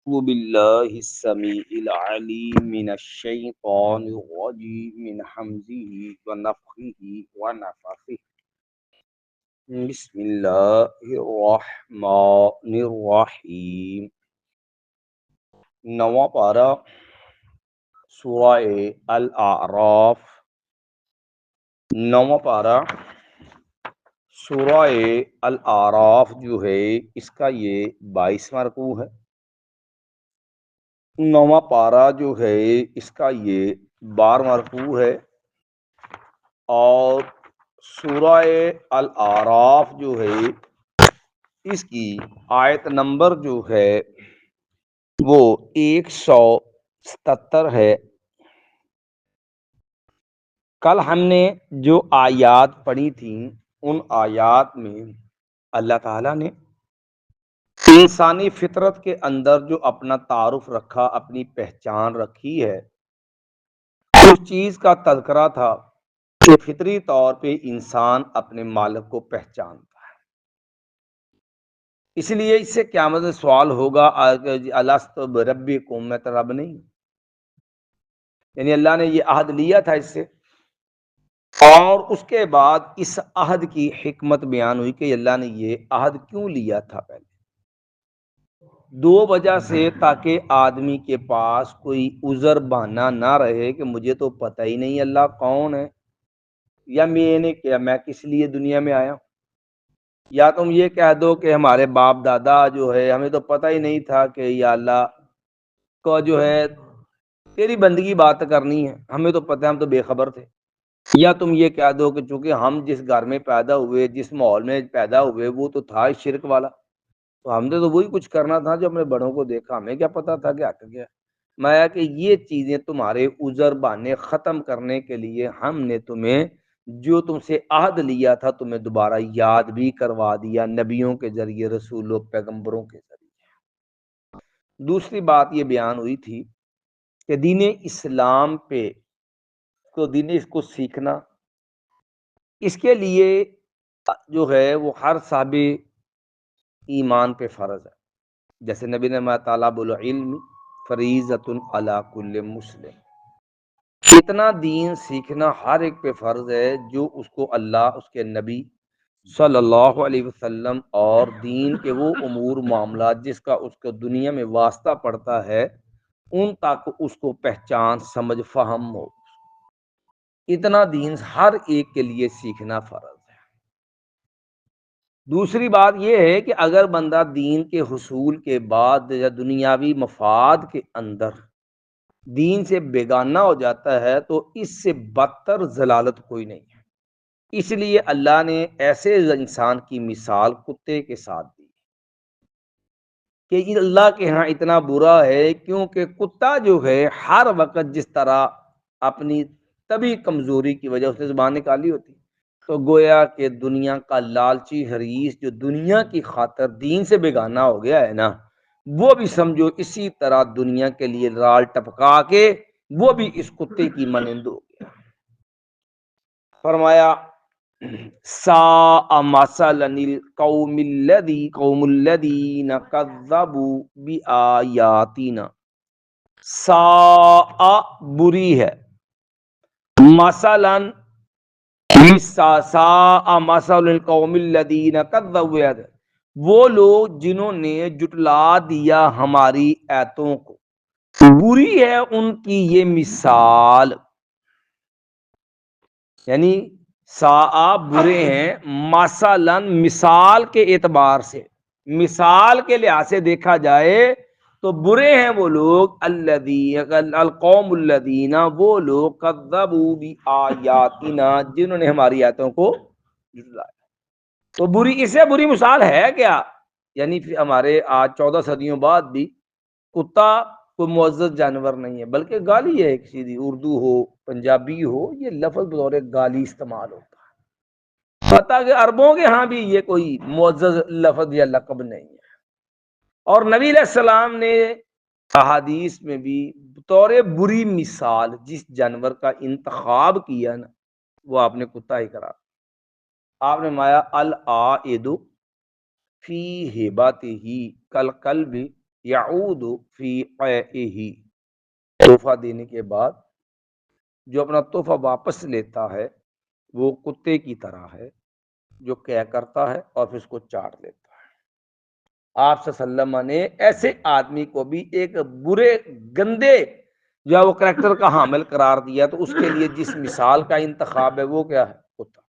أعوذ بالله السميع العليم من الشيطان الرجيم من حمزه ونفخه ونفخه بسم الله الرحمن الرحیم۔ نواں پارہ سورہ الاعراف، نواں پارہ سورہ الاعراف جو ہے اس کا یہ 22واں رکوع ہے۔ نواں پارہ جو ہے اس کا یہ 12واں رکوع ہے، اور سورہ الاعراف جو ہے اس کی آیت نمبر جو ہے وہ 177 ہے۔ کل ہم نے جو آیات پڑھی تھیں ان آیات میں اللہ تعالیٰ نے انسانی فطرت کے اندر جو اپنا تعارف رکھا، اپنی پہچان رکھی ہے، اس چیز کا تذکرہ تھا کہ فطری طور پہ انسان اپنے مالک کو پہچانتا ہے۔ اس لیے اس سے قیامت میں سوال ہوگا الست بربکم، میں تو رب نہیں؟ یعنی اللہ نے یہ عہد لیا تھا اس سے، اور اس کے بعد اس عہد کی حکمت بیان ہوئی کہ اللہ نے یہ عہد کیوں لیا تھا۔ پہلے دو وجہ سے، تاکہ آدمی کے پاس کوئی عذر بہانہ نہ رہے کہ مجھے تو پتہ ہی نہیں اللہ کون ہے، یا میں کس لیے دنیا میں آیا ہوں۔ یا تم یہ کہہ دو کہ ہمارے باپ دادا جو ہے ہمیں تو پتہ ہی نہیں تھا کہ یا اللہ کو جو ہے تیری بندگی بات کرنی ہے، ہمیں تو پتہ ہے، ہم تو بے خبر تھے۔ یا تم یہ کہہ دو کہ چونکہ ہم جس گھر میں پیدا ہوئے، جس ماحول میں پیدا ہوئے، وہ تو تھا شرک والا، تو ہم نے تو وہی کچھ کرنا تھا جو اپنے بڑوں کو دیکھا، ہمیں کیا پتا تھا کہ حق کیا۔ میں کہ یہ چیزیں تمہارے عذر بہانے ختم کرنے کے لیے ہم نے تمہیں جو تم سے عہد لیا تھا تمہیں دوبارہ یاد بھی کروا دیا، نبیوں کے ذریعے، رسولوں پیغمبروں کے ذریعے۔ دوسری بات یہ بیان ہوئی تھی کہ دین اسلام پہ دین اس کو سیکھنا، اس کے لیے جو ہے وہ ہر صاحب ایمان پہ فرض ہے۔ جیسے نبی نے فرمایا طالب العلم فریضۃ علی کل مسلم، اتنا دین سیکھنا ہر ایک پہ فرض ہے جو اس کو اللہ، اس کے نبی صلی اللہ علیہ وسلم اور دین کے وہ امور معاملات جس کا اس کو دنیا میں واسطہ پڑتا ہے ان تک اس کو پہچان سمجھ فہم ہو، اتنا دین ہر ایک کے لیے سیکھنا فرض ہے۔ دوسری بات یہ ہے کہ اگر بندہ دین کے حصول کے بعد یا دنیاوی مفاد کے اندر دین سے بیگانہ ہو جاتا ہے تو اس سے بدتر ضلالت کوئی نہیں ہے۔ اس لیے اللہ نے ایسے انسان کی مثال کتے کے ساتھ دی کہ یہ اللہ کے ہاں اتنا برا ہے، کیونکہ کتا جو ہے ہر وقت جس طرح اپنی طبی کمزوری کی وجہ سے زبان نکالی ہوتی، تو گویا کہ دنیا کا لالچی حریص جو دنیا کی خاطر دین سے بیگانہ ہو گیا ہے نا، وہ بھی سمجھو اسی طرح دنیا کے لیے رال ٹپکا کے وہ بھی اس کتے کی مانند ہو گیا۔ فرمایا ساء مثلا قوم الذین کذبوا بآیاتنا، ساء بری ہے، مثلا ساء مثل القوم الذین کذبوا بآیاتنا، وہ لوگ جنہوں نے جٹلا دیا ہماری آیتوں کو، بری ہے ان کی یہ مثال، یعنی ساء برے ہیں، مثلا مثال کے اعتبار سے، مثال کے لحاظ سے دیکھا جائے تو برے ہیں وہ لوگ القوم الذین، وہ لوگ کذبوا بآیاتنا، جنہوں نے ہماری آیتوں کو جھٹلایا۔ تو بری، اس سے بری مثال ہے کیا؟ یعنی ہمارے آج 14 صدیوں بعد بھی کتا کوئی معزز جانور نہیں ہے، بلکہ گالی ہے ایک سیدھی، اردو ہو پنجابی ہو، یہ لفظ بطور گالی استعمال ہوتا ہے، پتہ کہ عربوں کے ہاں بھی یہ کوئی معزز لفظ یا لقب نہیں ہے۔ اور نبی علیہ السلام نے احادیث میں بھی بطور بری مثال جس جانور کا انتخاب کیا نا، وہ آپ نے کتا ہی کرا۔ آپ نے مایا العائد فی ہباتہ کالکلب یعود فی قیئہ، تحفہ دینے کے بعد جو اپنا تحفہ واپس لیتا ہے وہ کتے کی طرح ہے جو قے کرتا ہے اور پھر اس کو چاٹ لیتا ہے۔ آپ صلی اللہ علیہ وسلم نے ایسے آدمی کو بھی ایک برے گندے یا وہ کریکٹر کا حامل قرار دیا، تو اس کے لیے جس مثال کا انتخاب ہے وہ کیا ہے؟ کتا۔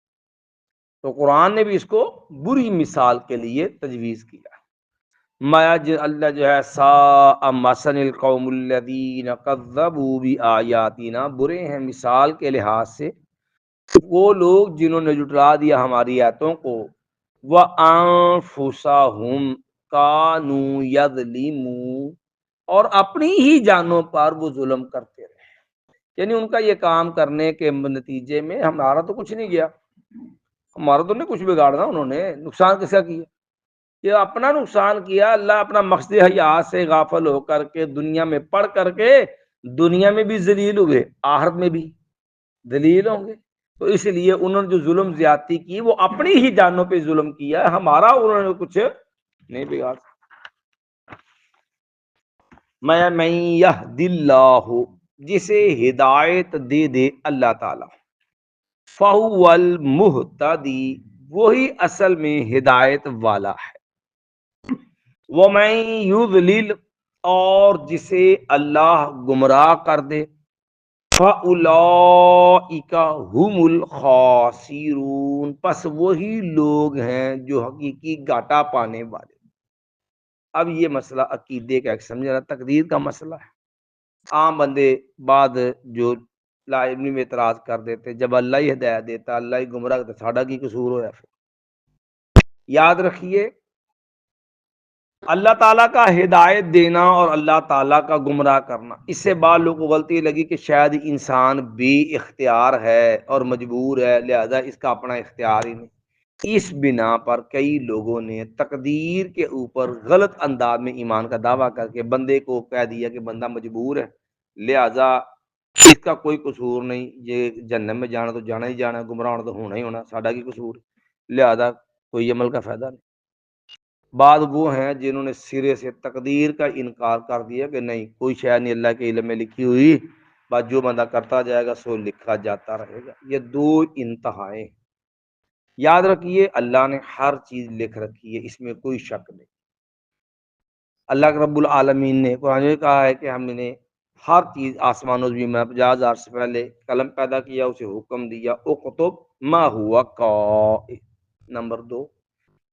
تو قرآن نے بھی اس کو بری مثال کے لیے تجویز کیا۔ مایا اللہ جو ہے سا مثل القوم الذین کذبوا بآیاتنا، برے ہیں مثال کے لحاظ سے وہ لوگ جنہوں نے جھٹلا دیا ہماری آیتوں کو، وَأَنفُسَهُمْ كَانُوا يَظْلِمُونَ، اور اپنی ہی جانوں پر وہ ظلم کرتے رہے۔ یعنی ان کا یہ کام کرنے کے نتیجے میں ہمارا تو کچھ نہیں گیا، ہمارا تو نہیں کچھ بگاڑنا، انہوں نے نقصان کس کا کیا؟ یہ اپنا نقصان کیا۔ اللہ اپنا مقصد حیات سے غافل ہو کر کے دنیا میں پڑھ کر کے دنیا میں بھی ذلیل ہوئے، آخرت میں بھی ذلیل ہوں گے۔ تو اس لیے انہوں نے جو ظلم زیادتی کی وہ اپنی ہی جانوں پہ ظلم کیا، ہمارا انہوں نے کچھ نہیں بگاڑ۔ میں یہد اللہ، جسے ہدایت دے دے اللہ تعالی، فہو المہتدی، وہی اصل میں ہدایت والا ہے۔ وَمَن یضلل، اور جسے اللہ گمراہ کر دے، فَأُولَئِکَ هُمُ الْخَاسِرُونَ، پس وہی لوگ ہیں جو حقیقی گھاٹا پانے والے۔ اب یہ مسئلہ عقیدے کا ایک سمجھنا تقدیر کا مسئلہ ہے۔ عام بندے بعد جو لا علمی میں اعتراض کر دیتے، جب اللہ ہی ہدایت دیتا، اللہ ہی گمراہ کرتا، ساڈا کی قصور ہوا پھر؟ یاد رکھیے، اللہ تعالیٰ کا ہدایت دینا اور اللہ تعالیٰ کا گمراہ کرنا، اس سے بعض لوگوں کو غلطی لگی کہ شاید انسان بھی اختیار ہے اور مجبور ہے، لہذا اس کا اپنا اختیار ہی نہیں۔ اس بنا پر کئی لوگوں نے تقدیر کے اوپر غلط انداز میں ایمان کا دعویٰ کر کے بندے کو کہہ دیا کہ بندہ مجبور ہے، لہذا اس کا کوئی قصور نہیں، یہ جنت میں جانا تو جانا ہی جانا ہے، گمراہ ہونا تو ہونا ہی ہونا، ساڈا کی قصور ہے، لہذا کوئی عمل کا فائدہ نہیں۔ بعض وہ ہیں جنہوں نے سرے سے تقدیر کا انکار کر دیا کہ نہیں، کوئی شے نہیں اللہ کے علم میں لکھی ہوئی، بس جو بندہ کرتا جائے گا سو لکھا جاتا رہے گا۔ یہ دو انتہائیں یاد رکھیے، اللہ نے ہر چیز لکھ رکھی ہے، اس میں کوئی شک نہیں۔ اللہ رب العالمین نے قرآن میں کہا ہے کہ ہم نے ہر چیز آسمان و زمین میں 50,000 سے پہلے قلم پیدا کیا، اسے حکم دیا اکتب ما ہوا قائم۔ نمبر 2،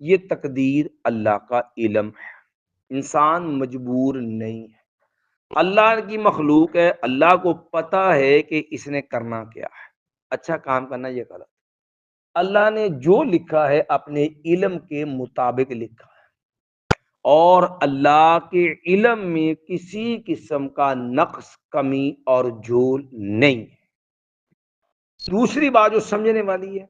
یہ تقدیر اللہ کا علم ہے، انسان مجبور نہیں ہے، اللہ کی مخلوق ہے، اللہ کو پتا ہے کہ اس نے کرنا کیا ہے، اچھا کام کرنا یہ غلط۔ اللہ نے جو لکھا ہے اپنے علم کے مطابق لکھا ہے، اور اللہ کے علم میں کسی قسم کا نقص، کمی اور جھول نہیں ہے۔ دوسری بات جو سمجھنے والی ہے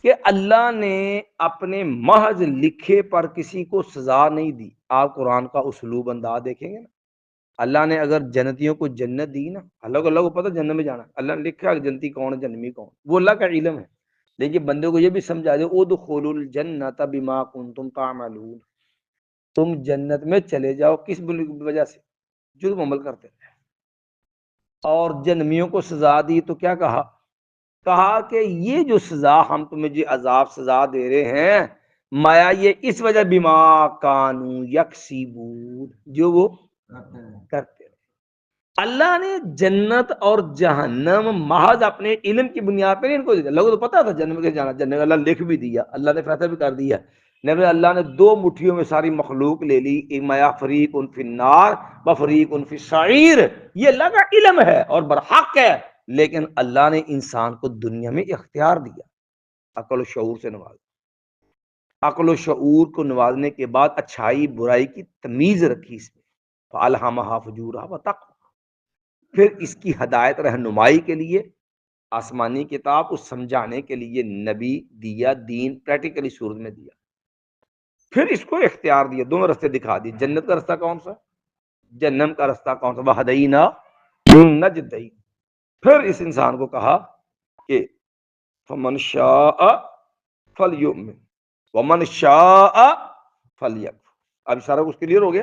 کہ اللہ نے اپنے محض لکھے پر کسی کو سزا نہیں دی۔ آپ قرآن کا اسلوب انداز دیکھیں گے نا، اللہ نے اگر جنتیوں کو جنت دی نا، اللہ کو پتہ جنت میں جانا، اللہ نے لکھا کہ جنتی کون ہے، جنمی کون، وہ اللہ کا علم ہے، لیکن بندے کو یہ بھی سمجھا دے ادخلوا الجنت بما کنتم تعملون، تم جنت میں چلے جاؤ کس وجہ سے؟ جرم عمل کرتے تھے۔ اور جنمیوں کو سزا دی تو کیا کہا کہ یہ جو سزا ہم تمہیں جو عذاب سزا دے رہے ہیں، مایا یہ اس وجہ بما کانوا یکسبون، جو وہ کرتے رہے۔ اللہ نے جنت اور جہنم محض اپنے علم کی بنیاد پہ نہیں ان کو دیا، اللہ کو تو پتا تھا جنت میں جانا، جنت اللہ لکھ بھی دیا، اللہ نے فیصلہ بھی کر دیا، لیکن اللہ نے دو مٹھیوں میں ساری مخلوق لے لی، اما فریق فی النار و فریق فی السعیر، یہ اللہ کا علم ہے اور برحق ہے، لیکن اللہ نے انسان کو دنیا میں اختیار دیا، عقل و شعور سے نوازا، عقل و شعور کو نوازنے کے بعد اچھائی برائی کی تمیز رکھی اس میں، فَأَلْهَمَهَا فُجُورَهَا وَتَقْوَاهَا، پھر اس کی ہدایت رہنمائی کے لیے آسمانی کتاب کو سمجھانے کے لیے نبی دیا، دین پریکٹیکلی صورت میں دیا، پھر اس کو اختیار دیا، دونوں رستے دکھا دیے، جنت کا رستہ کون سا، جہنم کا رستہ کون سا، وَهَدَيْنَا النَّجْدَيْنِ، پھر اس انسان کو کہا کہ فَمَنْ شَاءَ فَلْيُؤْمِنْ وَمَنْ شَاءَ فَلْيَكْفُرْ۔ اب سارا کچھ کلیئر ہو گیا۔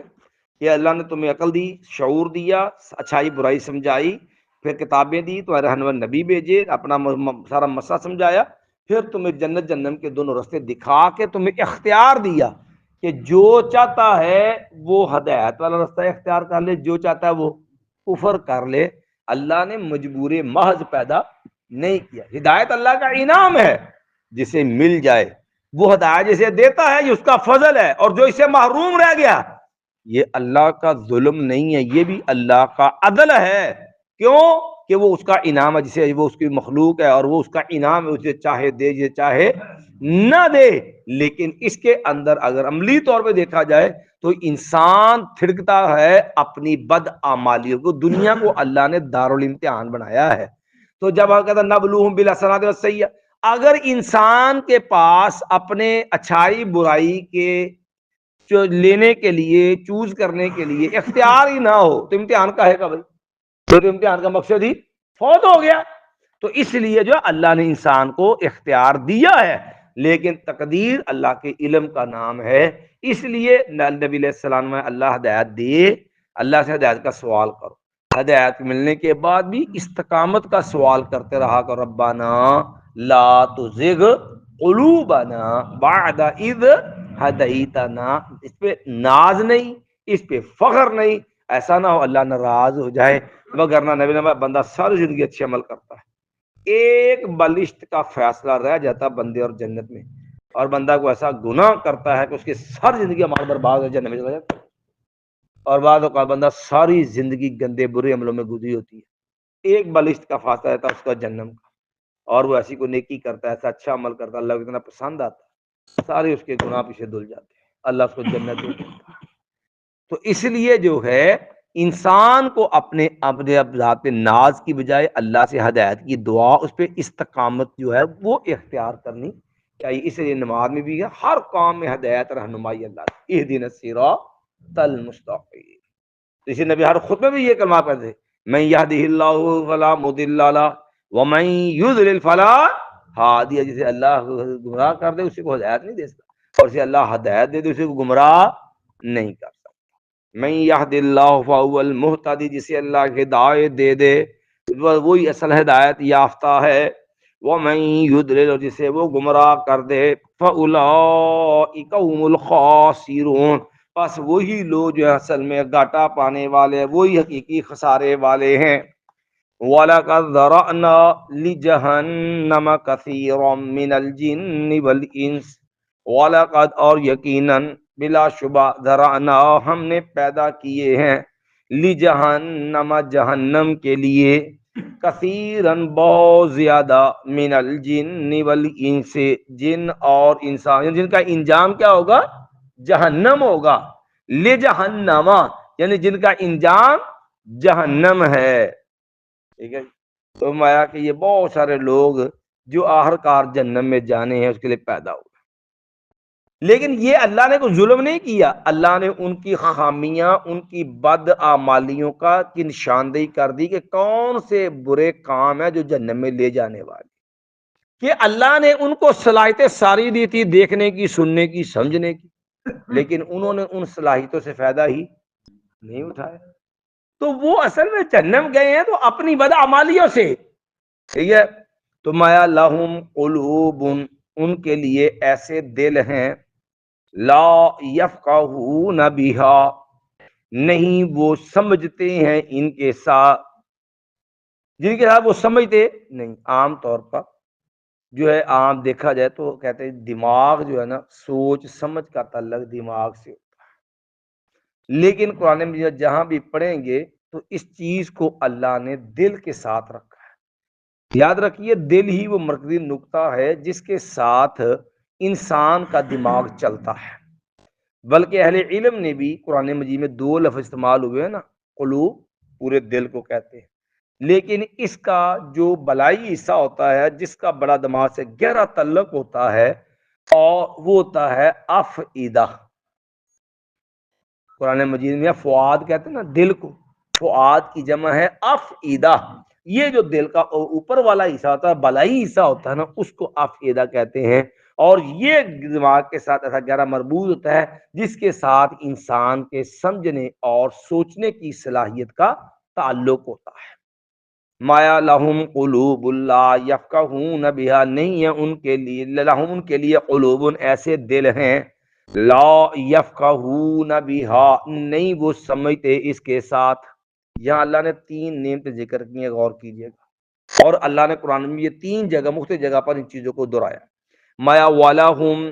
کہ اللہ نے تمہیں عقل دی، شعور دیا، اچھائی برائی سمجھائی، پھر کتابیں دی، تمہارے رہنما نبی بھیجے، اپنا سارا مسئلہ سمجھایا، پھر تمہیں جنت جہنم کے دونوں راستے دکھا کے تمہیں اختیار دیا کہ جو چاہتا ہے وہ ہدایت والا راستہ اختیار کر لے، جو چاہتا ہے وہ کفر کر لے۔ اللہ نے مجبور محض پیدا نہیں کیا، ہدایت اللہ کا انعام ہے، جسے مل جائے وہ ہدایت جسے دیتا ہے یہ اس کا فضل ہے، اور جو اسے محروم رہ گیا یہ اللہ کا ظلم نہیں ہے، یہ بھی اللہ کا عدل ہے۔ کیوں کہ وہ اس کا انعام ہے، جسے وہ اس کی مخلوق ہے اور وہ اس کا انعام ہے، اسے چاہے دے جسے چاہے نہ دے۔ لیکن اس کے اندر اگر عملی طور پہ دیکھا جائے تو انسان تھڑکتا ہے اپنی بد اعمالیوں کو۔ دنیا کو اللہ نے دارالامتحان بنایا ہے، تو جب آپ کہتے ہیں نبلوہم بالحسنات والسیئات، اگر انسان کے پاس اپنے اچھائی برائی کے لینے کے لیے، چوز کرنے کے لیے اختیار ہی نہ ہو تو امتحان کا ہے کا بھائی؟ تو امتحان کا مقصد ہی فوت ہو گیا۔ تو اس لیے جو اللہ نے انسان کو اختیار دیا ہے، لیکن تقدیر اللہ کے علم کا نام ہے۔ اس لیے نبی علیہ السلام میں اللہ ہدایت دے، اللہ سے ہدایت کا سوال کرو، ہدایت ملنے کے بعد بھی استقامت کا سوال کرتے رہا کرو، ربنا لا تزغ قلوبنا بعد اذ ہدیتنا۔ اس پہ ناز نہیں، اس پہ فخر نہیں، ایسا نہ ہو اللہ ناراض ہو جائے، وگرنہ نبی نے بندہ ساری زندگی اچھے عمل کرتا ہے، ایک بالشت کا فیصلہ رہ جاتا بندے اور جنت میں، اور بندہ کو ایسا گناہ کرتا ہے کہ اس کی ساری زندگی عمل برباد ہو جائے، چلا جاتا ہے۔ اور بعد اوقات بندہ ساری زندگی گندے برے عملوں میں گزری ہوتی ہے، ایک بالشت کا فاصلہ رہتا ہے اس کا جہنم کا، اور وہ ایسی کو نیکی کرتا ہے، ایسا اچھا عمل کرتا ہے، اللہ کو اتنا پسند آتا ہے، سارے اس کے گناہ پیچھے دھل جاتے ہیں، اللہ اس کو جنت دے دیتا ہے۔ تو اس لیے جو ہے انسان کو اپنے ذات ناز کی بجائے اللہ سے ہدایت کی دعا، اس پہ استقامت جو ہے وہ اختیار کرنی چاہیے۔ اس لیے نماز میں بھی ہے، ہر کام میں ہدایت رہنمائی اللہ، اہدنا الصراط المستقیم۔ اسی نبی ہر خطبے میں یہ کلمہ پڑھتے ہیں، من یہدہ اللہ فلا مضل لہ ومن یضلل فلا ہادی لہ۔ جسے اللہ گمراہ کر دے اسی کو ہدایت نہیں دے سکتا، اور جسے اللہ ہدایت دے دے اسی کو گمراہ نہیں کر سکتا۔ من یہد اللہ فہو المہتدی، جسے اللہ ہدایت دے دے وہی اصل ہدایت یافتہ ہے، ومن یضلل، اور جسے وہ گمراہ کر دے، فاولئک هم الخاسرون، بس وہی لوگ جو ہے اصل میں گھاٹا پانے والے، وہی حقیقی خسارے والے ہیں۔ وَلَقَدْ ذَرَأْنَا لِجَهَنَّمَ كَثِيرًا مِنَ الْجِنِّ وَالْإِنسِ، وَلَقَدْ، اور یقیناً، بلا شبہ، ذرأنا، ہم نے پیدا کیے ہیں، لِجَهَنَّمَ، جہنم کے لیے، کثیراً، بہت زیادہ، من الجن والانس، جن اور انسان، جن کا انجام کیا ہوگا؟ جہنم ہوگا، لِجَهَنَّمَ، یعنی جن کا انجام جہنم ہے، ٹھیک ہے۔ تو مایا کہ یہ بہت سارے لوگ جو آخر کار جہنم میں جانے ہیں اس کے لیے پیدا ہوئے، لیکن یہ اللہ نے کوئی ظلم نہیں کیا، اللہ نے ان کی خامیاں، ان کی بد اعمالیوں کا کی نشاندہی کر دی کہ کون سے برے کام ہیں جو جہنم میں لے جانے والے، کہ اللہ نے ان کو صلاحیتیں ساری دی تھی، دیکھنے کی، سننے کی، سمجھنے کی، لیکن انہوں نے ان صلاحیتوں سے فائدہ ہی نہیں اٹھایا، تو وہ اصل میں جہنم گئے ہیں تو اپنی بد اعمالیوں سے، ٹھیک ہے۔ تو مایا لہم قلوب، ان کے لیے ایسے دل ہیں، لا یفقہون بہا، نہیں وہ سمجھتے ہیں ان کے ساتھ، جن کے ساتھ وہ سمجھتے نہیں۔ عام طور پر جو ہے عام دیکھا جائے تو کہتے ہیں دماغ جو ہے نا، سوچ سمجھ کا تعلق دماغ سے ہوتا ہے، لیکن قرآن میں جہاں بھی پڑھیں گے تو اس چیز کو اللہ نے دل کے ساتھ رکھا ہے۔ یاد رکھیے دل ہی وہ مرکزی نقطہ ہے جس کے ساتھ انسان کا دماغ چلتا ہے، بلکہ اہل علم نے بھی قرآن مجید میں دو لفظ استعمال ہوئے ہیں نا، قلوب پورے دل کو کہتے ہیں، لیکن اس کا جو بلائی حصہ ہوتا ہے، جس کا بڑا دماغ سے گہرا تعلق ہوتا ہے، اور وہ ہوتا ہے افئدہ۔ قرآن مجید میں فؤاد کہتے ہیں نا دل کو، فؤاد کی جمع ہے افئدہ، یہ جو دل کا اوپر والا حصہ ہوتا ہے، بلائی حصہ ہوتا ہے نا، اس کو افئدہ کہتے ہیں۔ اور یہ دماغ کے ساتھ ایسا گہرا مربوط ہوتا ہے جس کے ساتھ انسان کے سمجھنے اور سوچنے کی صلاحیت کا تعلق ہوتا ہے۔ مایا لہم قلوب لا یفقہون بہا، نہیں ہے ان کے لیے، لہم ان کے لیے قلوب ایسے دل ہیں، لا یفقہون بہا نہیں وہ سمجھتے اس کے ساتھ۔ یہاں اللہ نے تین نعمتیں ذکر کی ہیں، غور کیجئے گا، اور اللہ نے قرآن میں یہ تین جگہ مختلف جگہ پر ان چیزوں کو دہرایا۔ مایا ولہم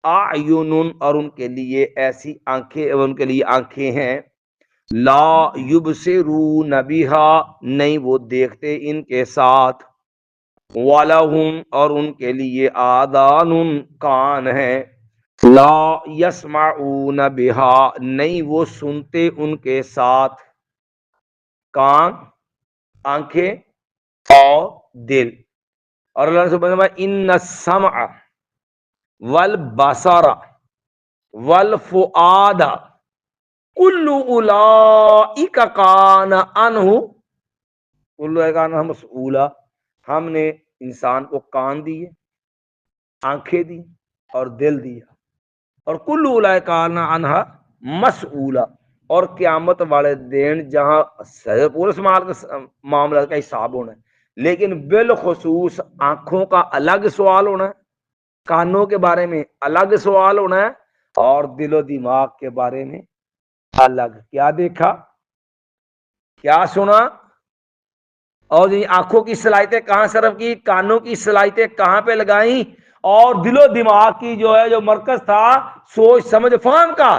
اعین، اور ان کے لیے ایسی آنکھیں، ان کے لیے آنکھیں ہیں، لا یبصرون بہا نہیں وہ دیکھتے ان کے ساتھ، وَلَهُمْ اور ان کے لیے آذان کان ہیں، لا یسمعون بہا نہیں وہ سنتے ان کے ساتھ، کان، آنکھیں اور دل۔ اور اللہ نے سبحانہ ان السمع والبصر والفؤاد کل اولئک کان عنہ، کل کان مسئولا، ہم نے انسان کو کان دیے، آنکھیں دی اور دل دیا، اور کل اولئک کان عنہ مسئولا، اور قیامت والے دن جہاں پورے سماج کا معاملہ کا حساب ہونا ہے، لیکن بالخصوص آنکھوں کا الگ سوال ہونا ہے، کانوں کے بارے میں الگ سوال ہونا ہے، اور دل و دماغ کے بارے میں الگ۔ کیا دیکھا، کیا سنا، اور یہ آنکھوں کی صلاحیتیں کہاں صرف کی، کانوں کی صلاحیتیں کہاں پہ لگائیں، اور دل و دماغ کی جو ہے جو مرکز تھا سوچ سمجھ فہم کا،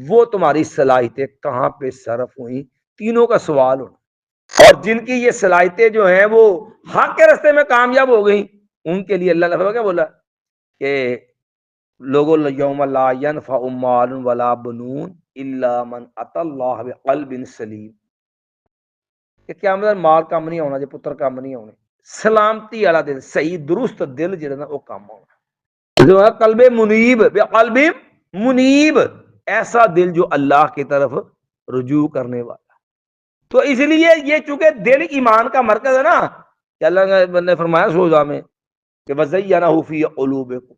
وہ تمہاری صلاحیتیں کہاں پہ صرف ہوئی، تینوں کا سوال ہونا۔ اور جن کی یہ صلاحیتیں جو ہیں وہ حق کے راستے میں کامیاب ہو گئیں، ان کے لیے اللہ نے کیا بولا کہ لوگوں یوم لا ینفع مال ولا بنون الا من اتى اللہ بقلب سلیم، کہ قیامت میں مال کام نہیں ہونا، جو پتر کام نہیں ہونے، سلامتی والا دل، صحیح درست دل جڑا نا وہ کام ہونا، جو ہے قلب منیب، بقلب منیب، ایسا دل جو اللہ کی طرف رجوع کرنے والا۔ تو اس لیے یہ چونکہ دل ایمان کا مرکز ہے نا، کہ اللہ نے فرمایا سوزا میں کہ وزینہ فی قلوبکم،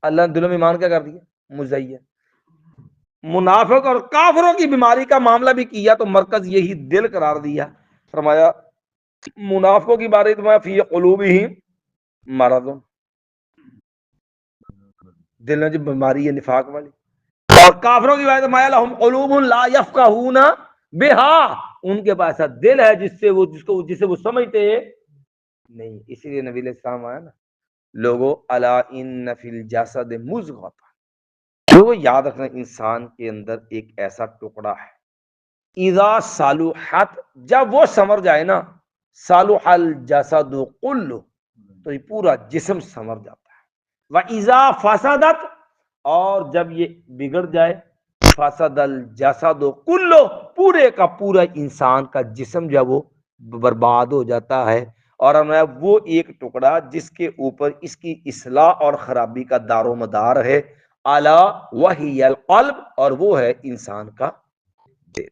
اللہ نے دلوں میں ایمان کیا کر دیا، مزین۔ منافق اور کافروں کی بیماری کا معاملہ بھی کیا تو مرکز یہی دل قرار دیا، فرمایا منافقوں کی بارے میں فی قلوبہم مرض، دل میں جو بیماری ہے نفاق والی، اور کافروں کی بارے میں لہم قلوب لا یفقہون بہا، ان کے پاس ایسا دل ہے جسے وہ سمجھتے نہیں۔ اسی لیے نبی علیہ السلام آیا نا، لوگوں الا ان فی الجسد مضغۃ، لوگوں یاد رکھنا انسان کے اندر ایک ایسا ٹکڑا ہے، اذا صلحت جب وہ سمر جائے نا، صلح الجسد کلہ تو یہ پورا جسم سمر جاتا ہے، واذا فسدت اور جب یہ بگڑ جائے، فسد الجسد کلہ پورے کا پورا انسان کا جسم جب وہ برباد ہو جاتا ہے۔ اور وہ ایک ٹکڑا جس کے اوپر اس کی اصلاح اور خرابی کا دار و مدار ہے، الا وہی القلب، اور وہ ہے انسان کا دل۔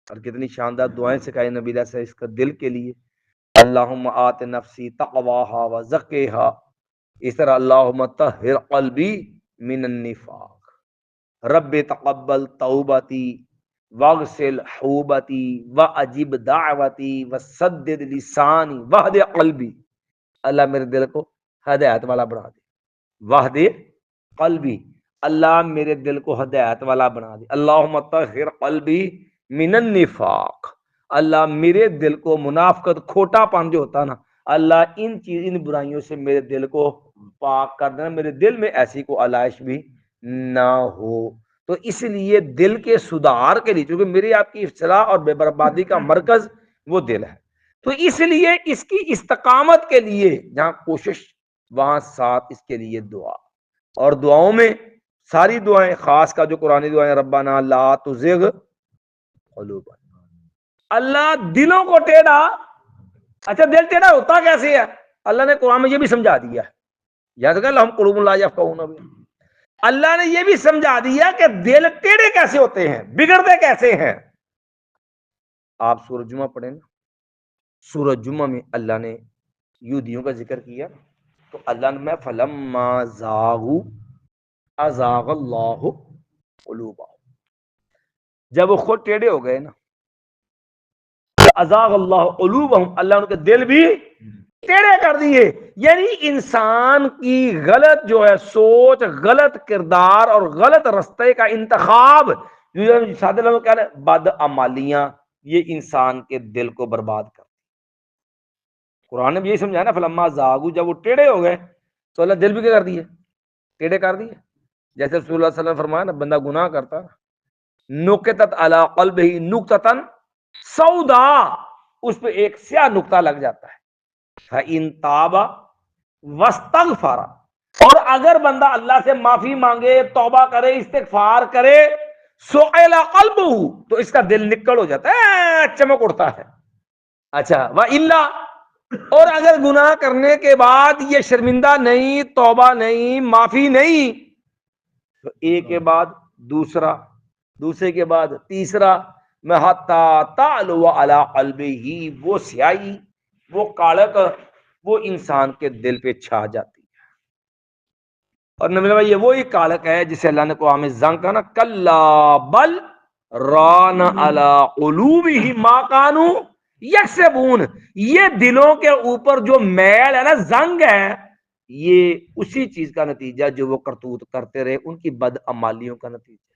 اور کتنی شاندار دعائیں سکھائی نبی علیہ السلام اس کا دل کے لیے، اللہم آت نفسی تقواہا وزکیہا، اس طرح اللہم طہر قلبی من النفاق، رب تقبل توبتی واغسل حوبتی واجب دعوتی وسدد لسانی واہد قلبی، اللہ میرے دل کو ہدایت والا بنا دے، واہد قلبی، اللہ میرے دل کو ہدایت والا بنا دے، اللہم طہر قلبی من النفاق، اللہ میرے دل کو منافقت، کھوٹا پن جو ہوتا نا، اللہ ان برائیوں سے میرے دل کو پاک کر دینا، میرے دل میں ایسی کو علائش بھی نہ ہو۔ تو اس لیے دل کے سدھار کے لیے، کیونکہ میری آپ کی اصلاح اور بے بربادی کا مرکز وہ دل ہے، تو اس لیے اس کی استقامت کے لیے جہاں کوشش وہاں ساتھ اس کے لیے دعا، اور دعاؤں میں ساری دعائیں، خاص کا جو قرآنی دعائیں، ربنا لا تزغ قلوبنا، اللہ دلوں کو ٹیڑھا، اچھا دل ٹیڑھا ہوتا کیسے ہے، اللہ نے قرآن میں یہ بھی سمجھا دیا ہے، یاد کر ہم قلوب لا یفقہون بہا، اللہ نے یہ بھی سمجھا دیا کہ دل ٹیڑھے کیسے ہوتے ہیں، بگڑتے کیسے ہیں۔ آپ سورۃ جمعہ پڑھیں نا، سورۃ جمعہ میں اللہ نے یہودیوں کا ذکر کیا، تو اللہ نے فلما زاغوا ازاغ اللہ قلوبہم، جب وہ خود ٹیڑے ہو گئے نا، ازاغ اللہ قلوبہم، اللہ ان کے دل بھی ٹیڑے کر دیے. یعنی انسان کی غلط جو ہے سوچ، غلط کردار اور غلط رستے کا انتخاب، سادہ لوگ کہہ رہے بد عمالیاں، یہ انسان کے دل کو برباد کر. قرآن نے بھی یہی سمجھایا نا فلما زاغوا، جب وہ ٹیڑے ہو گئے تو اللہ دل بھی کیا کر دیے، ٹیڑے کر دیے. جیسے رسول اللہ صلی اللہ علیہ وسلم نے فرمایا نا، بندہ گناہ کرتا نقطت علی قلبہ نقطۃ سودا، اس پہ ایک سیاہ نقطہ لگ جاتا ہے. فَإِن تَابَ وَاسْتَغْفَرَ، اور اگر بندہ اللہ سے معافی مانگے، توبہ کرے، استغفار کرے، سُعِلَ قَلْبُهُ، تو اس کا دل نکڑ ہو جاتا ہے، چمک اڑتا ہے. اچھا وَإِلَّا، اور اگر گناہ کرنے کے بعد یہ شرمندہ نہیں، توبہ نہیں، معافی نہیں، تو ایک کے بعد دوسرا، دوسرے کے بعد تیسرا، میں حتی تعلو علی قلبہ، وہ سیاہی، وہ کالک، وہ انسان کے دل پہ چھا جاتی ہے. اور نبی بھائی یہ وہی کالک ہے جسے اللہ نے قرآن میں زنگ کہا نا، کلا بل ران علی قلوبہم ما کانوا یکسبون، یہ دلوں کے اوپر جو میل ہے نا، زنگ ہے، یہ اسی چیز کا نتیجہ جو وہ کرتوت کرتے رہے، ان کی بد عمالیوں کا نتیجہ.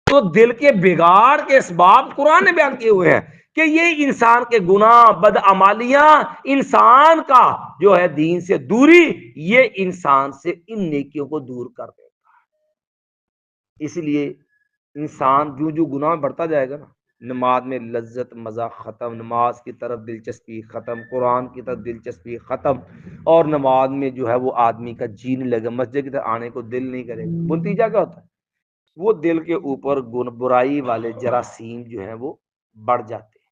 تو دل کے بگاڑ کے اسباب قرآن نے بیان کیے ہوئے ہیں کہ یہ انسان کے گناہ، بد عمالیاں، انسان کا جو ہے دین سے دوری، یہ انسان سے ان نیکیوں کو دور کر دیتا ہے. اس لیے انسان جو گناہ میں بڑھتا جائے گا نا، نماز میں لذت مزہ ختم، نماز کی طرف دلچسپی ختم، قرآن کی طرف دلچسپی ختم، اور نماز میں جو ہے وہ آدمی کا جی نہیں لگے، مسجد کی طرف آنے کو دل نہیں کرے گا. وہ نتیجہ کیا ہوتا ہے؟ وہ دل کے اوپر برائی والے جراثیم جو ہیں وہ بڑھ جاتے ہیں،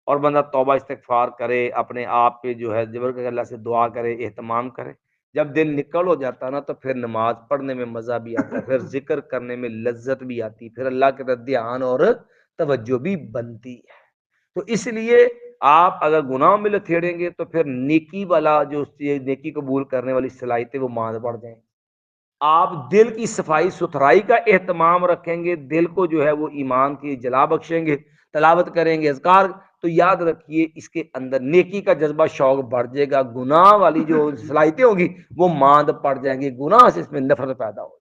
اور بندہ توبہ استغفار کرے، اپنے آپ پہ جو ہے جبر کر اللہ سے دعا کرے، اہتمام کرے. جب دل نکل ہو جاتا نا، تو پھر نماز پڑھنے میں مزہ بھی آتا ہے، پھر ذکر کرنے میں لذت بھی آتی، پھر اللہ کے طرف دھیان اور توجہ بھی بنتی ہے. تو اس لیے آپ اگر گناہ میں لتھیڑیں گے تو پھر نیکی والا جو نیکی قبول کرنے والی صلاحیتیں وہ ماند پڑ جائیں. آپ دل کی صفائی ستھرائی کا اہتمام رکھیں گے، دل کو جو ہے وہ ایمان کی جلا بخشیں گے، تلاوت کریں گے، اذکار، تو یاد رکھیے اس کے اندر نیکی کا جذبہ، شوق بڑھ جائے گا. گناہ والی جو صلاحیتیں ہوں گی وہ ماند پڑ جائیں گی، گناہ سے اس میں نفرت پیدا ہو.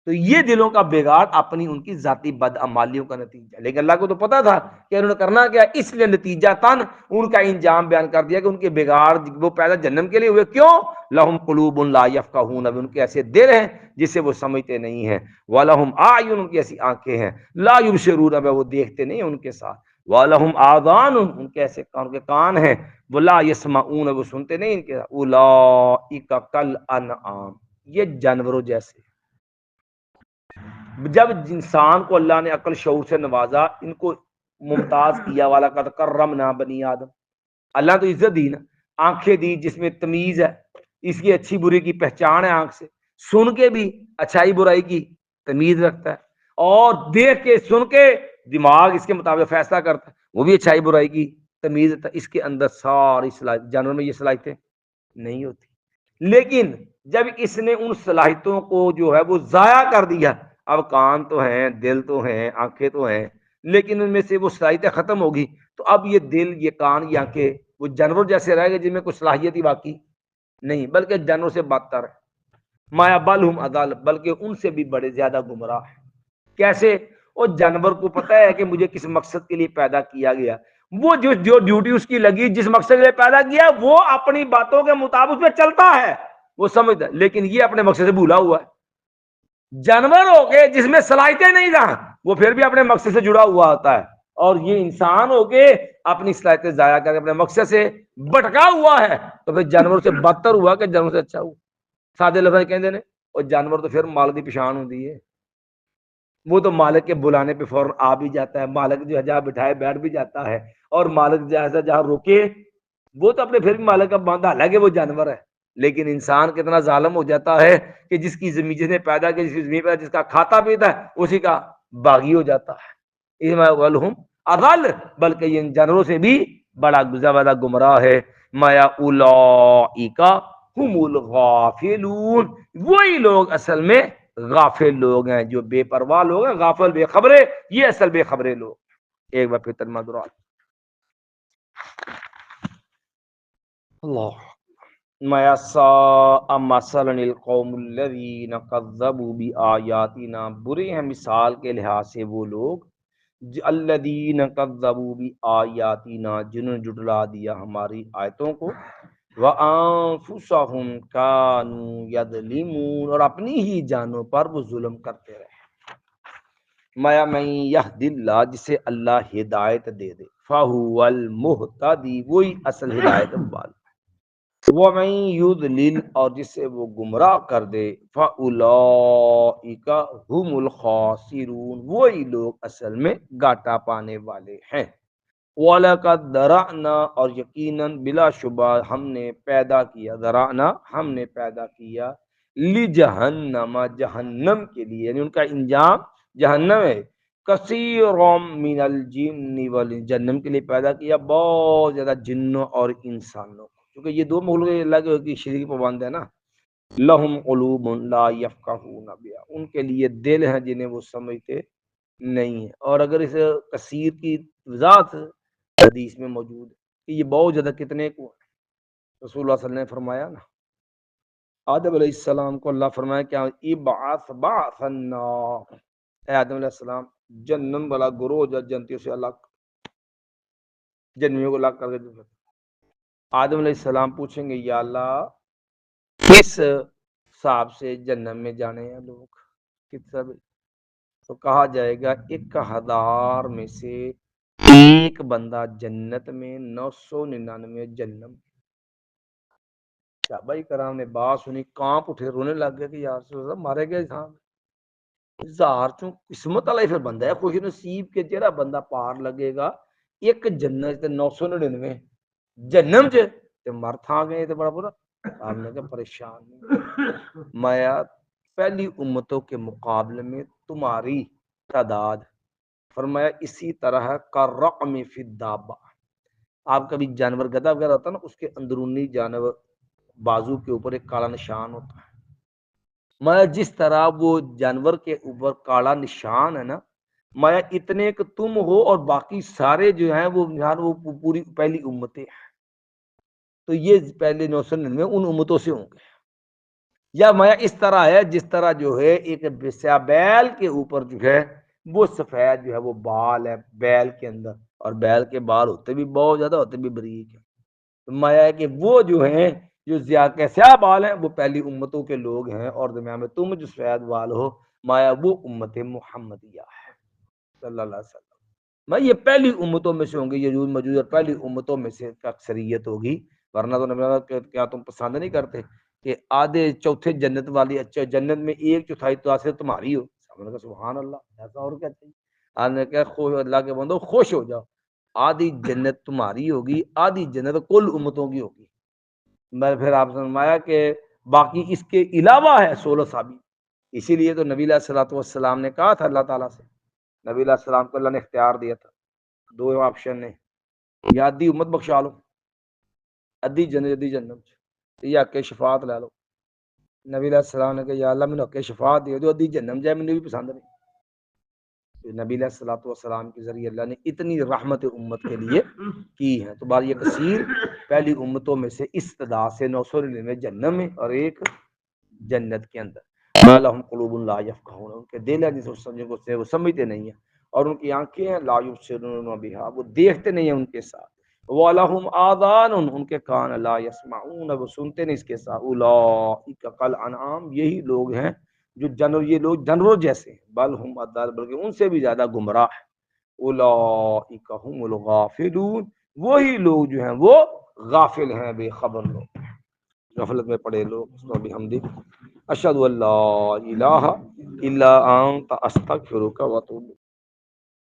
تو یہ دلوں کا بگاڑ اپنی ان کی ذاتی بد عمالیوں کا نتیجہ. لیکن اللہ کو تو پتا تھا کہ انہوں نے کرنا کیا، اس لیے نتیجہ تن ان کا انجام بیان کر دیا کہ ان کے بگاڑ وہ پیدا جہنم کے لیے ہوئے. کیوں؟ لہم قلوب لا یفقہون، اب ان کے ایسے دل ہیں جسے وہ سمجھتے نہیں ہیں، وَلَهُمْ أَعْيُنٌ، ان کی ایسی آنکھیں ہیں، لا یبصرون، اب وہ دیکھتے نہیں ان کے ساتھ، وَلَهُمْ آذَانٌ، ان کے ایسے کان ہیں، وہ لا یسمعون، وہ سنتے نہیں ان کے ساتھ. أُولَئِکَ کالانعام، یہ جانوروں جیسے. جب انسان کو اللہ نے عقل شعور سے نوازا، ان کو ممتاز کیا، والا قد کرمنا بنی آدم، اللہ تو عزت دی نا، آنکھیں دی جس میں تمیز ہے، اس کی اچھی بری کی پہچان ہے آنکھ سے، سن کے بھی اچھائی برائی کی تمیز رکھتا ہے، اور دیکھ کے سن کے دماغ اس کے مطابق فیصلہ کرتا ہے، وہ بھی اچھائی برائی کی تمیز رکھتا ہے. اس کے اندر ساری صلاحیت، جانور میں یہ صلاحیتیں نہیں ہوتی. لیکن جب اس نے ان صلاحیتوں کو جو ہے وہ ضائع کر دیا، اب کان تو ہیں، دل تو ہیں، آنکھیں تو ہیں، لیکن ان میں سے وہ صلاحیتیں ختم ہوگی، تو اب یہ دل، یہ کان، یہ آنکھیں وہ جانور جیسے رہے گا جن میں کوئی صلاحیت ہی باقی نہیں، بلکہ جانور سے بدتر ہے. مایا بلہم اضل، بلکہ ان سے بھی بڑے زیادہ گمراہ ہیں. کیسے؟ وہ جانور کو پتہ ہے کہ مجھے کس مقصد کے لیے پیدا کیا گیا، وہ جو ڈیوٹی اس کی لگی، جس مقصد کے لیے پیدا کیا، وہ اپنی باتوں کے مطابق پہ چلتا ہے، وہ سمجھتا ہے. لیکن یہ اپنے مقصد سے بھولا ہوا ہے. جانور ہو کے جس میں صلاحیتیں نہیں رہا، وہ پھر بھی اپنے مقصد سے جڑا ہوا ہوتا ہے، اور یہ انسان ہو کے اپنی صلاحیتیں ضائع کر کے اپنے مقصد سے بھٹکا ہوا ہے، تو پھر جانور سے بدتر ہوا کہ جانور سے اچھا ہوا. سادے لفظ کہتے ہیں اور جانور تو پھر مالک کی پشان ہوتی ہے، وہ تو مالک کے بلانے پہ فوراً آ بھی جاتا ہے، مالک جو ہے جہاں بٹھائے بیٹھ بھی جاتا ہے، اور مالک جہاں روکے وہ تو اپنے پھر بھی مالک کا باندھا، حالانکہ وہ جانور ہے. لیکن انسان کتنا ظالم ہو جاتا ہے کہ جس کی زمین، جس نے پیدا کیا، جس کی زمین پیدا، جس کا کھاتا پیتا ہے، اسی کا باغی ہو جاتا ہے. وَلْهُمْ اضل، بلکہ یہ ان جانوروں سے بھی بڑا زیادہ گمراہ ہے. مایا اولئک ہم الغافلون، وہی لوگ اصل میں غافل لوگ ہیں، جو بے پرواہ لوگ ہیں، غافل بے خبرے، یہ اصل بے خبرے لوگ۔ ایک بار پھر ترجمہ درات اللہ میسا مثلا القوم الذین کذبوا بآیاتنا، برے ہیں مثال کے لحاظ سے وہ لوگ الذین کذبوا بآیاتنا، جنہوں نے جھٹلا دیا ہماری آیتوں کو، وانفسہم کانوا یظلمون، اور اپنی ہی جانوں پر وہ ظلم کرتے رہے۔ مَا مَن یہد اللہ، جسے اللہ ہدایت دے دے، فَهُوَ الْمُهْتَدِی، وہی اصل ہدایت والا۔ وَمَن یضلل، اور جسے وہ گمراہ کر دے، فَأُولَٰئِکَ هُمُ الْخَاسِرُونَ، وہی لوگ اصل میں گھاٹا پانے والے ہیں۔ وَلَقَدْ ذَرَأْنَا، اور یقیناً بلا شبہ ہم نے پیدا کیا، ذرأنا ہم نے پیدا کیا، لجہنم، جہنم کے لیے، یعنی ان کا انجام جہنم ہے، کثیر من الجن والانس، جہنم کے لیے پیدا کیا بہت زیادہ جنوں اور انسانوں کو، کیونکہ یہ دو مخلوق اللہ کی شریک پابند ہے نا۔ لہم قلوب لا یفقہون بہا، ان کے لیے دل ہیں جنہیں وہ سمجھتے نہیں ہیں۔ اور اگر اس کثیر کی ذات حدیث میں موجود ہے کہ یہ بہت زیادہ کتنے کو ہیں، رسول اللہ صلی اللہ علیہ وسلم نے فرمایا نا، آدم علیہ السلام کو اللہ فرمایا کیا ابعث بعثنا، اے آدم علیہ السلام جنم والا گروہ جو جنتیوں سے الگ، جنمیوں کو الگ کر کے، آدم علیہ السلام پوچھیں گے یا اللہ کس حساب سے جنم میں جانے ہیں لوگ، کس سب، تو کہا جائے گا 1000 میں سے ایک بندہ جنت میں، 999 جہنم۔ صحابہ کرام نے بات سنی، کانپ اٹھے، رونے لگ گئے کہ یا رسول اللہ مارے گئے انسان زہار چوں قسمت والا پھر بندہ ہے، خوش نصیب کے جڑا بندہ پار لگے گا ایک جنت تے 999 جہنم چ تے مر تھا گئے تے بڑا برا آپ نے کہا پریشان نہیں میں پہلی امتوں کے مقابلے میں تمہاری تعداد، فرمایا اسی طرح کا رقم فی الدابہ، آپ کا بھی جانور گدھا وغیرہ ہوتا ہے نا، اس کے اندرونی جانور بازو کے اوپر ایک کالا نشان ہوتا ہے، میں جس طرح وہ جانور کے اوپر کالا نشان ہے نا، میں اتنے کہ تم ہو اور باقی سارے جو ہیں وہ پوری پہلی امتیں ہیں، تو یہ پہلے 999 ان امتوں سے ہوں گے۔ یا میں اس طرح ہے جس طرح جو ہے ایک بیل کے اوپر جو ہے وہ سفید جو ہے وہ بال ہے بیل کے اندر، اور بیل کے بال ہوتے بھی بہت زیادہ، ہوتے بھی بریک ہیں، تو مایا ہے کہ وہ جو ہیں جو سیاہ بال ہیں وہ پہلی امتوں کے لوگ ہیں، اور درمیان میں تم جو سفید بال ہو مایا وہ امت محمدیہ ہے صلی اللہ علیہ وسلم۔ میں یہ پہلی امتوں میں سے ہوں گے، یجوج مجوج اور پہلی امتوں میں سے اکثریت ہوگی، ورنہ تو نبی کیا تم پسند نہیں کرتے کہ آدھے چوتھے جنت والی، اچھا جنت میں 1/4 تو آخر تمہاری ہو، سبحان اللہ، ایسا اور کیا چاہیے، آپ نے کہا خوش اللہ کے بندو خوش ہو جاؤ، آدھی جنت تمہاری ہوگی، آدھی جنت کل امتوں کی ہوگی۔ میں پھر آپ نے فرمایا کہ باقی اس کے علاوہ ہے 16 صحابی، اسی لیے تو نبی علیہ الصلوۃ والسلام نے کہا تھا اللہ تعالیٰ سے، نبی علیہ السلام کو اللہ نے اختیار دیا تھا، 2 آپشن نے، یا ادھی امت بخشا لو، ادھی جنت ادھی جنت، یا کہ شفاعت لے لو۔ نبی علیہ السلام نے کہا یا اللہ میں نے شفاعت دے دو، ادھی جہنم جائے مجھے بھی پسند نہیں۔ نبی علیہ الصلوۃ والسلام کے ذریعے اللہ نے اتنی رحمت امت کے لیے کی ہے، تو بار یہ کثیر پہلی امتوں میں سے اس تعداد سے 999 جہنم میں اور ایک جنت کے اندر۔ لہم قلوب لا یفقہون، ان کے دل ہیں جس سے وہ سمجھتے نہیں ہیں، اور ان کی آنکھیں ہیں لا یبصرون بہا، وہ دیکھتے نہیں ہیں ان کے ساتھ، وَلَهُمْ آذَانٌ، ان کے کان لا یسمعون، وہ سنتے نہیں اس کے ساتھ، اولئک کالانعام، یہی لوگ ہیں جو جانور، یہ لوگ جانوروں جیسے ہیں، بل ہم اضل، بلکہ ان سے بھی زیادہ گمراہ ہیں، اولئک هم الغافلون، وہی لوگ جو ہیں وہ غافل ہیں، بے خبر لوگ، غفلت میں پڑے لوگ۔ بحمدی اشہد ان لا الہ الا انت استغفرک و اتوب